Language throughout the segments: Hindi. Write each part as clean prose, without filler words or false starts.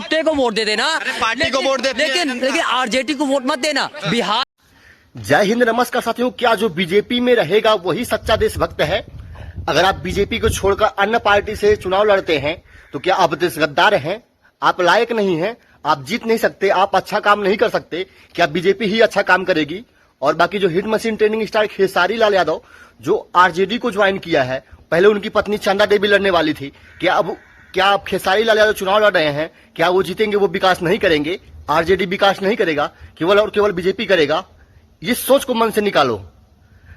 कुत्ते को वोट दे देना, पार्टी को वोट देते हैं। लेकिन आरजेडी को वोट मत देना। बिहार। जय हिंद, नमस्कार साथियों। क्या जो बीजेपी में रहेगा वही सच्चा देशभक्त है? अगर आप बीजेपी को छोड़कर अन्य पार्टी से चुनाव लड़ते हैं तो क्या आप देश गद्दार हैं? आप लायक नहीं हैं, आप जीत नहीं सकते, आप अच्छा काम नहीं कर सकते। क्या बीजेपी ही अच्छा काम करेगी? और बाकी जो hit machine training star Khesari Lal Yadav जो आरजेडी को ज्वाइन किया है, पहले उनकी पत्नी चंदा देवी लड़ने वाली थी, क्या अब खेसारी लाल यादव चुनाव लड़ रहे हैं? क्या वो जीतेंगे? वो विकास नहीं करेंगे, आरजेडी विकास नहीं करेगा, केवल और केवल बीजेपी करेगा। ये सोच को मन से निकालो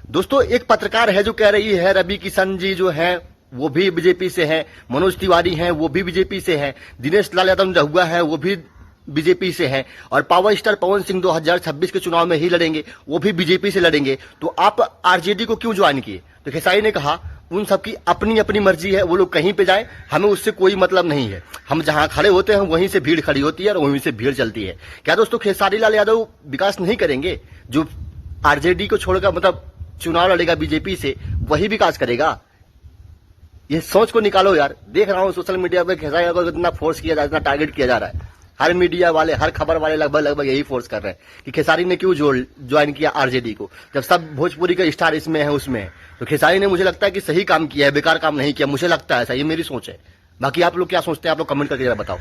दोस्तों। एक पत्रकार है जो कह रही है रवि किशन जी जो है वो भी बीजेपी से हैं, मनोज तिवारी हैं वो भी बीजेपी से हैं, दिनेश लाल यादव रहुआ है वो भी बीजेपी से हैं, और पावर स्टार पवन सिंह 2026 के चुनाव में ही लड़ेंगे, वो भी बीजेपी से लड़ेंगे। तो आप आरजेडी को क्यों ज्वाइन किए? तो खेसारी ने कहा उन सबकी अपनी अपनी मर्जी है, वो लोग कहीं पे जाए, हमें उससे कोई मतलब नहीं है। हम जहां खड़े होते हैं वहीं से भीड़ खड़ी होती है और वहीं से भीड़ चलती है। क्या दोस्तों खेसारी लाल यादव विकास नहीं करेंगे? जो आरजेडी को छोड़कर मतलब चुनाव लड़ेगा बीजेपी से वही विकास करेगा? ये सोच को निकालो यार। देख रहा हूँ सोशल मीडिया पे खेसारी यादव को इतना फोर्स किया जा रहा है, इतना टारगेट किया जा रहा है। हर मीडिया वाले, हर खबर वाले लगभग यही फोर्स कर रहे हैं कि खेसारी ने क्यों ज्वाइन किया आरजेडी को, जब सब भोजपुरी का स्टार इसमें है उसमें है। तो खेसारी ने मुझे लगता है कि सही काम किया है, बेकार काम नहीं किया। मुझे लगता है ऐसा, ये मेरी सोच है। बाकी आप लोग क्या सोचते हैं? आप लोग कमेंट करके जरा बताओ।